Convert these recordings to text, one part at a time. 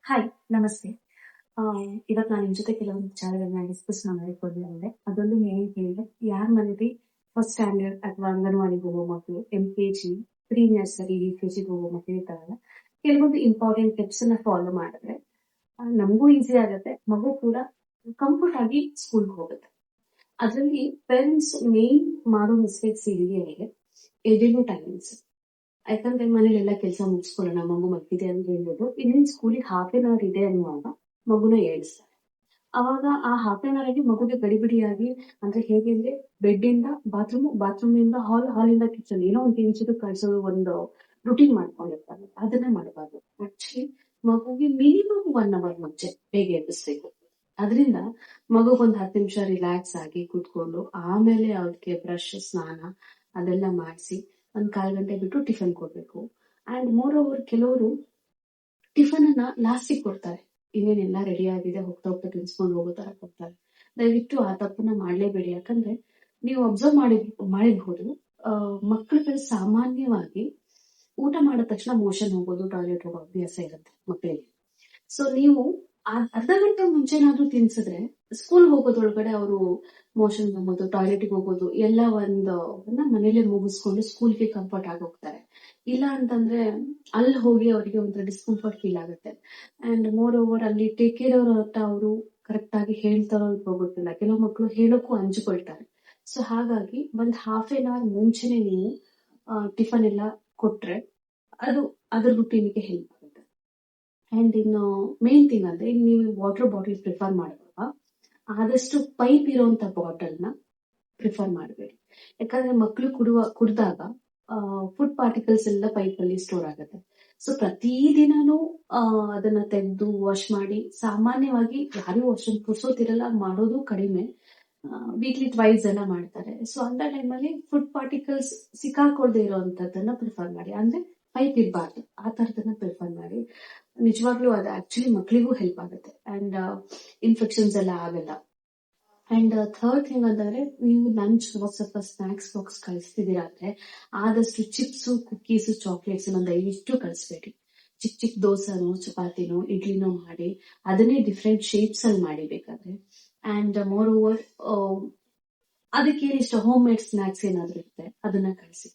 Hi, ನಮಸ್ತೆ. ಆ, ಇವತ್ತು ನಾನು ನಿಮ್ ಜೊತೆ ಕೆಲವೊಂದು ವಿಚಾರಗಳನ್ನ ಡಿಸ್ಕಸ್ ಮಾಡಿಕೊಂಡಿದ್ದೆ. ಅದೊಂದು ಏನ್ ಹೇಳಿದ್ರೆ, ಯಾರ ಮನೇಲಿ ಫಸ್ಟ್ ಸ್ಟ್ಯಾಂಡರ್ಡ್ ಅಥವಾ ಅಂಗನವಾಡಿಗೆ ಹೋಗೋ ಮಕ್ಕಳು, MKG, ಪ್ರೀ ನರ್ಸರಿ, UKG ಹೋಗೋ ಮಕ್ಕಳು ಇರ್ತಾರಲ್ಲ, ಕೆಲವೊಂದು ಇಂಪಾರ್ಟೆಂಟ್ ಟಿಪ್ಸ್ ಅನ್ನ ಫಾಲೋ ಮಾಡಿದ್ರೆ ನಮಗೂ ಈಸಿ ಆಗುತ್ತೆ, ಮಗು ಕೂಡ ಕಂಫರ್ಟ್ ಆಗಿ ಸ್ಕೂಲ್ಗೆ ಹೋಗುತ್ತೆ. ಅದರಲ್ಲಿ ಪೇರೆಂಟ್ಸ್ ಮೇನ್ ಮಾಡೋ ಮಿಸ್ಟೇಕ್ಸ್ ಇದೆಯೇ ಎದೆಗೂ ಟೈಮಿಂಗ್ಸ್. ಯಾಕಂದ್ರೆ ಮನೇಲೆಲ್ಲ ಕೆಲಸ ಮುಗಿಸ್ಕೊಳ್ಳೋಣ, ಮಗು ಮಲಗಿದೆ ಅಂತ ಹೇಳ್ಬಿಟ್ಟು ಇನ್ನೇನ್ ಸ್ಕೂಲಿಗೆ ಹಾಫ್ ಎನ್ ಅವರ್ ಇದೆ ಅನ್ನುವಾಗ ಮಗುನ ಏಳಿಸ್ತಾರೆ. ಅವಾಗ ಆ ಹಾಫ್ ಎನ್ ಅವರ್ ಆಗಿ ಮಗುಗೆ ಗಡಿಬಿಡಿಯಾಗಿ, ಅಂದ್ರೆ ಹೇಗೆ ಅಂದ್ರೆ ಬೆಡ್ ಇಂದ ಬಾತ್ರೂಮ್ ಇಂದ ಹಾಲಿಂದ ಕಿಚನ್ ಏನೋ ಒಂದು ತಿನ್ಸೋದು ಕಳ್ಸೋದು ಒಂದು ರುಟೀನ್ ಮಾಡ್ಕೊಂಡಿರ್ತಾರೆ. ಅದನ್ನ ಮಾಡಬಾರ್ದು. ಆಕ್ಚುಲಿ ಮಗುಗೆ ಮಿನಿಮಮ್ 1 ಅವರ್ ಮುಂಚೆ ಬೇಗ ಎಬ್ಬಿಸ್ಬೇಕು. ಅದರಿಂದ ಮಗುಗೊಂದು 10 ನಿಮಿಷ ರಿಲ್ಯಾಕ್ಸ್ ಆಗಿ ಕೂತ್ಕೊಂಡು ಆಮೇಲೆ ಅವ್ರಿಗೆ ಬ್ರಷ್, ಸ್ನಾನ ಅದೆಲ್ಲ ಮಾಡಿಸಿ ಒಂದ್ 1/4 ಗಂಟೆ ಬಿಟ್ಟು ಟಿಫನ್ ಕೊಡ್ಬೇಕು. ಅಂಡ್ ಮೋರ್ ಓವರ್ ಕೆಲವರು ಟಿಫನ್ ಅನ್ನ ಲಾಸ್ಟಿಗೆ ಕೊಡ್ತಾರೆ. ಇನ್ನೇನೆಲ್ಲ ರೆಡಿ ಆಗಿದೆ, ಹೋಗ್ತಾ ಹೋಗ್ತಾ ತಿನ್ಸ್ಕೊಂಡು ಹೋಗೋ ತರ ಕೊಡ್ತಾರೆ. ದಯವಿಟ್ಟು ಆ ತಪ್ಪನ್ನ ಮಾಡ್ಲೇಬೇಡಿ. ಯಾಕಂದ್ರೆ ನೀವು ಅಬ್ಸರ್ವ್ ಮಾಡಿರ್ಬೋದು, ಮಕ್ಕಳುಗಳು ಸಾಮಾನ್ಯವಾಗಿ ಊಟ ಮಾಡಿದ ತಕ್ಷಣ ಮೋಷನ್ ಹೋಗೋದು, ಟಾಯ್ಲೆಟ್ ಹೋಗೋ ಅಭ್ಯಾಸ ಇರುತ್ತೆ ಮಕ್ಕಳಿಗೆ. ಸೊ ನೀವು ಅರ್ಧ ಗಂಟೆ ಮುಂಚೆನಾದ್ರೂ ತಿನ್ಸಿದ್ರೆ ಸ್ಕೂಲ್ ಹೋಗೋದ್ರೊಳಗಡೆ ಅವರು ಮೋಷನ್ ಹೋಗೋದು, ಟಾಯ್ಲೆಟ್ಗೆ ಹೋಗೋದು ಎಲ್ಲ ಮನೇಲೆ ಮುಗಿಸ್ಕೊಂಡು ಸ್ಕೂಲ್ಗೆ ಕಂಫರ್ಟ್ ಆಗಿ ಹೋಗ್ತಾರೆ. ಇಲ್ಲ ಅಂತಂದ್ರೆ ಅಲ್ಲಿ ಹೋಗಿ ಅವರಿಗೆ ಒಂಥರ ಡಿಸ್ಕಂಫರ್ಟ್ ಫೀಲ್ ಆಗುತ್ತೆ. ಅಂಡ್ ಮೋರ್ ಓವರ್ ಅಲ್ಲಿ ಟೇಕ್ ಕೇರ್ ಅವ್ರ ಹತ್ರ ಅವರು ಕರೆಕ್ಟ್ ಆಗಿ ಹೇಳ್ತಾರೋ ಇಲ್ವೋ ಗೊತ್ತಿಲ್ಲ. ಕೆಲವು ಮಕ್ಕಳು ಹೇಳೋಕ್ಕೂ ಹಂಚ್ಕೊಳ್ತಾರೆ. ಸೊ ಹಾಗಾಗಿ ಒಂದ್ ಹಾಫ್ ಎನ್ ಅವರ್ ಮುಂಚೆನೆ ನೀವು ಟಿಫನ್ ಎಲ್ಲ ಕೊಟ್ರೆ ಅದು ಅದ್ರ ರುಟೀನ್ಗೆ ಹೆಲ್ಪ್ ಆಗುತ್ತೆ. ಅಂಡ್ ಇನ್ನು ಮೇನ್ ಥಿಂಗ್ ಅಂದ್ರೆ ನೀವು ವಾಟರ್ ಬಾಟಲ್ ಪ್ರಿಫರ್ ಮಾಡುವಾಗ ಆದಷ್ಟು ಪೈಪ್ ಇರುವಂತ ಬಾಟಲ್ ನ ಪ್ರಿಫರ್ ಮಾಡಬೇಡಿ. ಯಾಕಂದ್ರೆ ಮಕ್ಕಳು ಕುಡಿದಾಗ ಫುಡ್ ಪಾರ್ಟಿಕಲ್ಸ್ ಎಲ್ಲ ಪೈಪ್ ಅಲ್ಲಿ ಸ್ಟೋರ್ ಆಗುತ್ತೆ. ಸೊ ಪ್ರತಿದಿನನೂ ಅದನ್ನ ತೆಗೆದು ವಾಶ್ ಮಾಡಿ, ಸಾಮಾನ್ಯವಾಗಿ ಯಾರು ವಾಶ್ ಕುಡ್ಸೋತಿರಲ್ಲ, ಮಾಡೋದು ಕಡಿಮೆ, ವೀಕ್ಲಿ ಟ್ವೈಸ್ ಎಲ್ಲ ಮಾಡ್ತಾರೆ. ಸೊ ಅಂತ ಟೈಮಲ್ಲಿ ಫುಡ್ ಪಾರ್ಟಿಕಲ್ಸ್ ಸಿಕ್ಕಾಕೊಳ್ದೆ ಇರೋಂಥದ್ದನ್ನ ಪ್ರಿಫರ್ ಮಾಡಿ. ಅಂದ್ರೆ ಪೈಪ್ ಇರಬಾರ್ದು, ಆ ತರದನ್ನ ಪ್ರಿಫರ್ ಮಾಡಿ. ನಿಜವಾಗ್ಲೂ ಅದು ಆಕ್ಚುಲಿ ಮಕ್ಕಳಿಗೂ ಹೆಲ್ಪ್ ಆಗುತ್ತೆ. ಅಂಡ್ ಇನ್ಫೆಕ್ಷನ್ಸ್ ಎಲ್ಲ ಆಗಲ್ಲ. ಅಂಡ್ ಥರ್ಡ್ ಥಿಂಗ್ ಅಂತಂದ್ರೆ, ನೀವು ಲಂಚ್ ಬಾಕ್ಸ್ ಅಥವಾ ಸ್ನಾಕ್ಸ್ ಬಾಕ್ಸ್ ಕಳಿಸ್ತಿದ್ದೀರಾ ಅಂದ್ರೆ ಆದಷ್ಟು ಚಿಪ್ಸ್, ಕುಕ್ಕೀಸ್, ಚಾಕ್ಲೇಟ್ಸ್ ದಯವಿಟ್ಟು ಕಳಿಸ್ಬೇಡಿ. ಚಿಕ್ಕ ಚಿಕ್ಕ ದೋಸೆನೋ, ಚಪಾತಿನೋ, ಇಡ್ಲಿನೋ ಮಾಡಿ ಅದನ್ನೇ ಡಿಫ್ರೆಂಟ್ ಶೇಪ್ಸ್ ಅಲ್ಲಿ ಮಾಡಿ ಬೇಕಾದ್ರೆ. ಅಂಡ್ ಮೋರ್ ಓವರ್ ಅದಕ್ಕೆ ಇಷ್ಟ ಹೋಮ್ ಮೇಡ್ ಸ್ನಾಕ್ಸ್ ಏನಾದ್ರು ಇರುತ್ತೆ ಅದನ್ನ ಕಳಿಸಿ.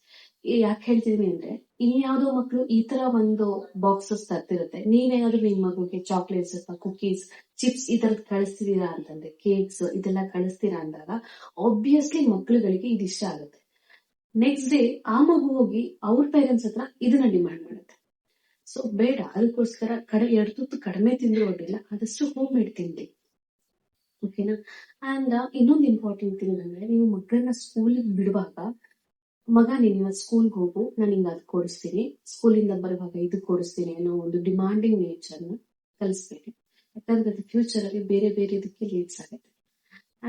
ಯಾಕೆ ಹೇಳ್ತಿದೀನಿ ಅಂದ್ರೆ, ಇನ್ಯಾವುದೋ ಮಕ್ಕಳು ಈ ತರ ಒಂದು ಬಾಕ್ಸಸ್ ತರ್ತಿರುತ್ತೆ, ನೀವೇನಾದ್ರೂ ನಿಮ್ ಮಗುಗೆ ಚಾಕ್ಲೇಟ್ಸ್ ಅಥವಾ ಕುಕೀಸ್, ಚಿಪ್ಸ್ ಈ ತರದ್ ಕಳಿಸ್ತಿದೀರಾ ಅಂತಂದ್ರೆ, ಕೇಕ್ಸ್ ಇದೆಲ್ಲ ಕಳಿಸ್ತೀರಾ ಅಂದಾಗ ಆಬ್ವಿಯಸ್ಲಿ ಮಕ್ಳುಗಳಿಗೆ ಇದಿಷ್ಟ ಆಗುತ್ತೆ. ನೆಕ್ಸ್ಟ್ ಡೇ ಆ ಮಗು ಹೋಗಿ ಅವ್ರ ಪೇರೆಂಟ್ಸ್ ಹತ್ರ ಇದನ್ನ ಡಿಮ್ಯಾಂಡ್ ಮಾಡುತ್ತೆ. ಸೊ ಬೇಡ, ಅದಕ್ಕೋಸ್ಕರ ಎರಡು ತುತ್ತು ಕಡಿಮೆ ತಿಂದ್ರು ಅಡ್ಡಿಲ್ಲ, ಆದಷ್ಟು ಹೋಮ್ ಮೇಡ್ ತಿನ್ಲಿ. ಓಕೆನಾ? ಅಂಡ್ ಇನ್ನೊಂದು ಇಂಪಾರ್ಟೆಂಟ್ ಥಿಂಗ್ ಅಂದ್ರೆ, ನೀವು ಮಕ್ಕಳನ್ನ ಸ್ಕೂಲ್ ಬಿಡುವಾಗ, ಮಗ ನೀನ್ ಇವತ್ತು ಸ್ಕೂಲ್ಗೆ ಹೋಗು, ನಾನು ಹಿಂಗ ಅದು ಕೊಡಿಸ್ತೀನಿ, ಸ್ಕೂಲಿಂದ ಬರುವಾಗ ಇದು ಕೊಡಿಸ್ತೀನಿ ಅನ್ನೋ ಒಂದು ಡಿಮಾಂಡಿಂಗ್ ನೇಚರ್ ನ ಕಲಿಸ್ಬೇಡಿ. ಯಾಕಂದ್ರೆ ಅದು ಫ್ಯೂಚರ್ ಅಲ್ಲಿ ಬೇರೆ ಬೇರೆ ಇದಕ್ಕೆ ಲೀಡ್ಸ್ ಆಗುತ್ತೆ.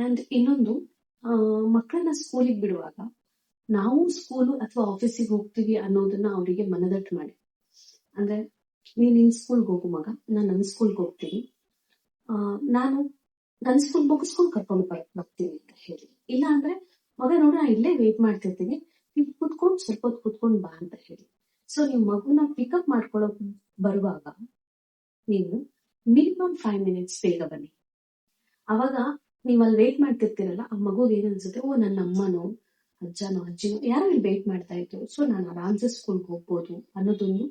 ಅಂಡ್ ಇನ್ನೊಂದು, ಮಕ್ಕಳನ್ನ ಸ್ಕೂಲಿಗೆ ಬಿಡುವಾಗ ನಾವು ಸ್ಕೂಲು ಅಥವಾ ಆಫೀಸಿಗೆ ಹೋಗ್ತೀವಿ ಅನ್ನೋದನ್ನ ಅವರಿಗೆ ಮನದಟ್ಟು ಮಾಡಿ. ಅಂದ್ರೆ, ನಿನ್ ಸ್ಕೂಲ್ಗೆ ಹೋಗು ಮಗ, ನಾನು ನನ್ನ ಸ್ಕೂಲ್ಗೆ ಹೋಗ್ತೀನಿ, ನಾನು ನನ್ನ ಸ್ಕೂಲ್ ಮುಗಿಸ್ಕೊಂಡು ಕರ್ಕೊಂಡು ಬರ್ತೀನಿ ಅಂತ ಹೇಳಿ. ಇಲ್ಲ ಅಂದ್ರೆ, ಮಗ ನೋಡು ನಾ ಇಲ್ಲೇ ವೇಟ್ ಮಾಡ್ತಿರ್ತೀನಿ, ನೀವು ಕುತ್ಕೊಂಡು ಸ್ವಲ್ಪ ಹೊತ್ತು ಕುತ್ಕೊಂಡು ಬಾ ಅಂತ ಹೇಳಿ. ಸೊ ನೀವು ಮಗುನ ಪಿಕಪ್ ಮಾಡ್ಕೊಳ್ಳೋಕ್ ಬರುವಾಗ ನೀವು ಮಿನಿಮಮ್ 5 minutes ಬೇಗ ಬನ್ನಿ. ಅವಾಗ ನೀವ್ ಅಲ್ಲಿ ವೇಟ್ ಮಾಡ್ತಿರ್ತೀರಲ್ಲ, ಆ ಮಗುಗೆ ಏನ್ ಅನ್ಸುತ್ತೆ, ಓ ನನ್ನ ಅಮ್ಮನೋ ಅಜ್ಜನೋ ಅಜ್ಜಿನೋ ಯಾರೋ ಇಲ್ಲಿ ವೇಟ್ ಮಾಡ್ತಾ ಇದ್ರು, ಸೊ ನಾನು ಆರಾಮ್ಸೆ ಸ್ಕೂಲ್ಗೆ ಹೋಗ್ಬೋದು ಅನ್ನೋದೊಂದು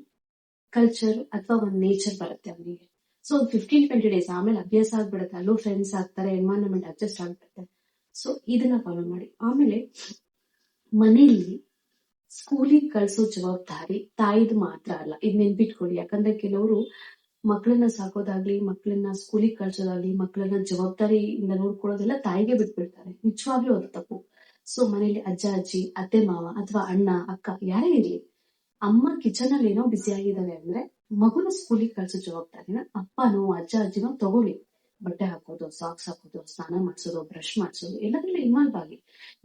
ಕಲ್ಚರ್ ಅಥವಾ ಒಂದು ನೇಚರ್ ಬರುತ್ತೆ ಅವನಿಗೆ. ಸೊ 15-20 days ಆಮೇಲೆ ಅಭ್ಯಾಸ ಆಗ್ಬಿಡುತ್ತೆ, ಅಲ್ಲೂ ಫ್ರೆಂಡ್ಸ್ ಆಗ್ತಾರೆ, ಎನ್ವೈರನ್ಮೆಂಟ್ ಅಡ್ಜಸ್ಟ್ ಆಗ್ಬಿಡುತ್ತೆ. ಸೊ ಇದನ್ನ ಫಾಲೋ ಮಾಡಿ. ಆಮೇಲೆ ಮನೆಯಲ್ಲಿ ಸ್ಕೂಲಿಗೆ ಕಳ್ಸೋ ಜವಾಬ್ದಾರಿ ತಾಯಿದ್ ಮಾತ್ರ ಅಲ್ಲ, ಇದ್ ನೆನ್ಪಿಟ್ಕೊಳ್ಳಿ. ಯಾಕಂದ್ರೆ ಕೆಲವರು ಮಕ್ಕಳನ್ನ ಸಾಕೋದಾಗ್ಲಿ, ಮಕ್ಕಳನ್ನ ಸ್ಕೂಲಿಗೆ ಕಳ್ಸೋದಾಗ್ಲಿ, ಮಕ್ಕಳನ್ನ ಜವಾಬ್ದಾರಿಯಿಂದ ನೋಡ್ಕೊಳ್ಳೋದೆಲ್ಲ ತಾಯಿಗೆ ಬಿಟ್ಬಿಡ್ತಾರೆ. ನಿಜವಾಗ್ಲೂ ಅದು ತಪ್ಪು. ಸೊ ಮನೇಲಿ ಅಜ್ಜ ಅಜ್ಜಿ, ಅತ್ತೆ ಮಾವ ಅಥವಾ ಅಣ್ಣ ಅಕ್ಕ ಯಾರೇ ಇರ್ಲಿ, ಅಮ್ಮ ಕಿಚನ್ ಅಲ್ಲಿ ಏನೋ ಬಿಸಿ ಆಗಿದ್ದಾರೆ ಅಂದ್ರೆ ಮಗುನ ಸ್ಕೂಲಿಗೆ ಕಳ್ಸೋ ಜವಾಬ್ದಾರಿನ ಅಪ್ಪನೋ ಅಜ್ಜ ಅಜ್ಜಿನೋ ತಗೊಳ್ಳಿ. ಬಟ್ಟೆ ಹಾಕೋದು, ಸಾಕ್ಸ್ ಹಾಕೋದು, ಸ್ನಾನ ಮಾಡ್ಸೋದು, ಬ್ರಷ್ ಮಾಡ್ಸೋದು ಎಲ್ಲದರಲ್ಲೂ ಇನ್ವಾಲ್ವ್ ಆಗಿ.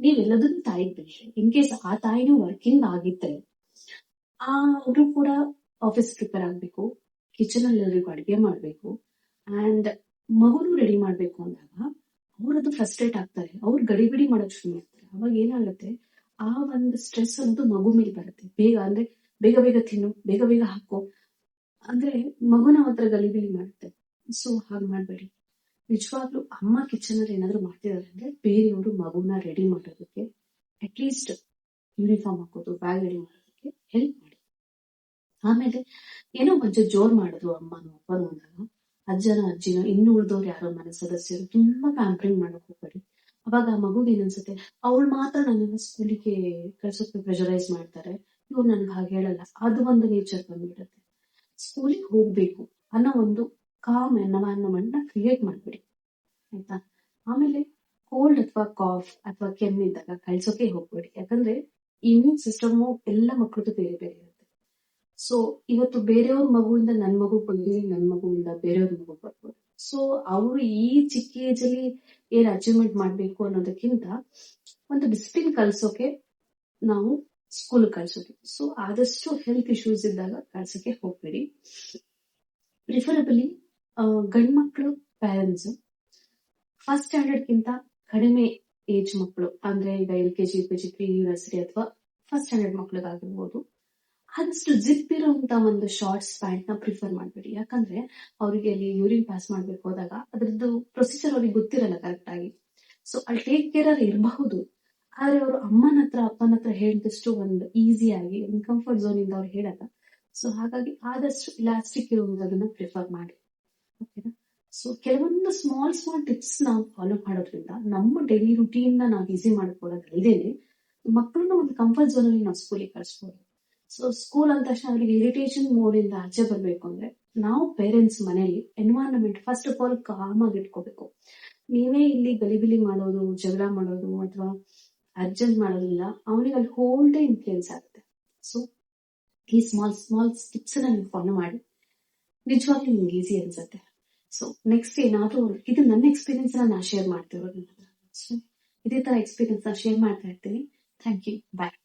ನೀವೆಲ್ಲದನ್ನು ತಾಯಿಗೆ ಬಿಡ್ರಿ. ಇನ್ ಕೇಸ್ ಆ ತಾಯಿನೂ ವರ್ಕಿಂಗ್ ಆಗಿದ್ರೆ ಅವರು ಕೂಡ ಆಫೀಸ್ ಪ್ರಿಪೇರ್ ಆಗ್ಬೇಕು, ಕಿಚನ್ ಅಲ್ಲಿ ಎಲ್ರಿಗೂ ಅಡ್ಗೆ ಮಾಡ್ಬೇಕು, ಅಂಡ್ ಮಗುನು ರೆಡಿ ಮಾಡ್ಬೇಕು ಅಂದಾಗ ಅವ್ರದ್ದು ಫ್ರಸ್ಟ್ರೇಟ್ ಆಗ್ತಾರೆ, ಅವ್ರು ಗಡಿಬಿಡಿ ಮಾಡೋಕ್ ಶುರು ಮಾಡ್ತಾರೆ. ಅವಾಗ ಏನಾಗುತ್ತೆ, ಆ ಒಂದು ಸ್ಟ್ರೆಸ್ ಅನ್ನೋದು ಮಗು ಮೇಲೆ ಬರುತ್ತೆ. ಬೇಗ ಅಂದ್ರೆ ಬೇಗ ಬೇಗ ತಿನ್ನು, ಬೇಗ ಬೇಗ ಹಾಕೋ, ಅಂದ್ರೆ ಮಗುನ ಹತ್ರ ಗಲಿಬಿಲಿ ಮಾಡುತ್ತೆ. ಸೊ ಹಾಗೆ ಮಾಡ್ಬೇಡಿ. ನಿಜವಾಗ್ಲೂ ಅಮ್ಮ ಕಿಚನ್ ಅಲ್ಲಿ ಏನಾದ್ರು ಮಾಡ್ತಿದಾರೆ ಅಂದ್ರೆ ಬೇರೆಯವರು ಮಗುನ ರೆಡಿ ಮಾಡೋದಕ್ಕೆ ಅಟ್ಲೀಸ್ಟ್ ಯೂನಿಫಾರ್ಮ್ ಹಾಕೋದು, ಬ್ಯಾಗ್ ರೆಡಿ ಮಾಡೋದಕ್ಕೆ ಹೆಲ್ಪ್ ಮಾಡಿ. ಆಮೇಲೆ ಏನೋ ಕೊಂಚ ಜೋರ್ ಮಾಡಿದ್ರು ಅಮ್ಮನೋ ಅಪ್ಪನೋ ಅಂದಾಗ ಅಜ್ಜನೋ ಅಜ್ಜಿನೋ ಇನ್ನು ಉಳಿದವ್ರು ಯಾರೋ ಮನೆ ಸದಸ್ಯರು ತುಂಬಾ ಪ್ಯಾಂಪರಿಂಗ್ ಮಾಡಕ್ ಹೋಗ್ಬೇಡಿ. ಅವಾಗ ಆ ಮಗುಗೆ ಏನನ್ಸುತ್ತೆ, ಅವಳು ಮಾತ್ರ ನನ್ನನ್ನ ಸ್ಕೂಲಿಗೆ ಕಳ್ಸೋಕೆ ಪ್ರೆಷರೈಸ್ ಮಾಡ್ತಾರೆ, ಇವ್ರು ನನ್ಗೆ ಹಾಗೆ ಹೇಳಲ್ಲ, ಅದು ಒಂದು ನೇಚರ್ ಬಂದ್ಬಿಡುತ್ತೆ. ಸ್ಕೂಲಿಗೆ ಹೋಗ್ಬೇಕು ಅನ್ನೋ ಒಂದು ಕಾಮ್ ಎನ್ವೈರನ್ಮೆಂಟ್ ನ ಕ್ರಿಯೇಟ್ ಮಾಡ್ಬಿಡಿ, ಆಯ್ತಾ. ಆಮೇಲೆ ಕೋಲ್ಡ್ ಅಥವಾ ಕಾಫ್ ಅಥವಾ ಕೆಮ್ಮಿದ್ದಾಗ ಕಳ್ಸೋಕೆ ಹೋಗ್ಬೇಡಿ, ಯಾಕಂದ್ರೆ ಇಮ್ಯೂನ್ ಸಿಸ್ಟಮ್ ಎಲ್ಲ ಮಕ್ಕಳದು ಬೇರೆ ಬೇರೆ ಇರುತ್ತೆ. ಸೊ ಇವತ್ತು ಬೇರೆಯವ್ರ ಮಗುವಿಂದ ನನ್ ಮಗು ಬಂದಿದೆ, ನನ್ ಮಗುವಿಂದ ಬೇರೆಯವ್ರ ಮಗು ಬರ್ಬೋದು. ಸೊ ಅವರು ಈ ಚಿಕ್ಕ ಏಜ್ ಅಲ್ಲಿ ಏನ್ ಅಚೀವ್ಮೆಂಟ್ ಮಾಡ್ಬೇಕು ಅನ್ನೋದಕ್ಕಿಂತ ಒಂದು ಡಿಸಿಪ್ಲಿನ್ ಕಲ್ಸೋಕೆ ನಾವು ಸ್ಕೂಲ್ ಕಳ್ಸೋದು. ಸೊ ಆದಷ್ಟು ಹೆಲ್ತ್ ಇಶ್ಯೂಸ್ ಇದ್ದಾಗ ಕಳ್ಸಕ್ಕೆ ಹೋಗ್ಬೇಡಿ. ಪ್ರಿಫರಬಲಿ ಗಂಡ್ ಮಕ್ಳು ಪೇರೆಂಟ್ಸ್ ಫಸ್ಟ್ ಸ್ಟ್ಯಾಂಡರ್ಡ್ ಗಿಂತ ಕಡಿಮೆ ಏಜ್ ಮಕ್ಕಳು, ಅಂದ್ರೆ ಈಗ LKG, UKG, ಪ್ರೀ ಯೂನಿವರ್ಸಿಟಿ ಅಥವಾ ಫಸ್ಟ್ ಸ್ಟ್ಯಾಂಡರ್ಡ್ ಮಕ್ಳಿಗಾಗಿರ್ಬೋದು, ಆದಷ್ಟು ಜಿಪ್ ಇರುವಂತ ಒಂದು ಶಾರ್ಟ್ಸ್ ಪ್ಯಾಂಟ್ ನ ಪ್ರಿಫರ್ ಮಾಡ್ಬೇಡಿ. ಯಾಕಂದ್ರೆ ಅವರಿಗೆ ಅಲ್ಲಿ ಯೂರಿನ್ ಪಾಸ್ ಮಾಡ್ಬೇಕು ಹೋದಾಗ ಅದ್ರದ್ದು ಪ್ರೊಸೀಜರ್ ಅವ್ರಿಗೆ ಗೊತ್ತಿರಲ್ಲ ಕರೆಕ್ಟ್ ಆಗಿ. ಸೊ ಅಲ್ಲಿ ಟೇಕ್ ಕೇರ್ ಅಲ್ಲಿ ಇರಬಹುದು, ಆದ್ರೆ ಅವರು ಅಮ್ಮನ ಹತ್ರ ಅಪ್ಪನ ಹತ್ರ ಹೇಳಿದಷ್ಟು ಒಂದು ಈಸಿಯಾಗಿ ಕಂಫರ್ಟ್ ಝೋನ್ ಇಂದ ಅವ್ರು ಹೇಳಲ್ಲ. ಸೊ ಹಾಗಾಗಿ ಆದಷ್ಟು ಇಲಾಸ್ಟಿಕ್ ಇರುವುದನ್ನ ಪ್ರಿಫರ್ ಮಾಡಿ, ಓಕೆನಾ. ಸೊ ಕೆಲವೊಂದು ಸ್ಮಾಲ್ ಟಿಪ್ಸ್ ನಾವು ಫಾಲೋ ಮಾಡೋದ್ರಿಂದ ನಮ್ಮ ಡೈಲಿ ರುಟೀನ್ ನಾವು ಈಸಿ ಮಾಡ್ಕೊಳ್ಳೋದಲ್ದೇನೆ ಮಕ್ಕಳನ್ನ ಒಂದು ಕಂಫರ್ಟ್ ಝೋನ್ ಅಲ್ಲಿ ನಾವು ಸ್ಕೂಲಿಗೆ ಕಳಿಸ್ಬೋದು. ಸೊ ಸ್ಕೂಲ್ ಅಂದ ತಕ್ಷಣ ಅವರಿಗೆ ಇರಿಟೇಷನ್ ಮೋಡ್ ಇಂದ ಆಚೆ ಬರ್ಬೇಕು ಅಂದ್ರೆ ನಾವು ಪೇರೆಂಟ್ಸ್ ಮನೆಯಲ್ಲಿ environment first of all com ಆಗಿ ಇಟ್ಕೋಬೇಕು. ನೀವೇ ಇಲ್ಲಿ ಗಲಿಬಿಲಿ ಮಾಡೋದು, ಜಗಳ ಮಾಡೋದು ಅಥವಾ ಅರ್ಜೆಂಟ್ ಮಾಡೋದಿಲ್ಲ, ಅವನಿಗೆ ಅಲ್ಲಿ ಹೋಲ್ ಡೇ ಇನ್ಫ್ಲೂಯೆನ್ಸ್ ಆಗುತ್ತೆ. ಸೊ ಈ ಸ್ಮಾಲ್ ಟಿಪ್ಸ್ ನೀವು ಫಾಲೋ ಮಾಡಿ, ನಿಜವಾಗ್ಲೂ ನಿಮ್ಗೆ ಈಸಿ ಅನ್ಸುತ್ತೆ. ಸೊ ನೆಕ್ಸ್ಟ್ ಏನಾದ್ರೂ ಇದು ನನ್ನ ಎಕ್ಸ್ಪೀರಿಯನ್ಸ್ ನಾನು ಶೇರ್ ಮಾಡ್ತಿರೋದು. ಸೊ ಇದೇ ತರ ಎಕ್ಸ್ಪೀರಿಯನ್ಸ್ ಶೇರ್ ಮಾಡ್ತಾ ಇರ್ತೀನಿ. Thank you, bye.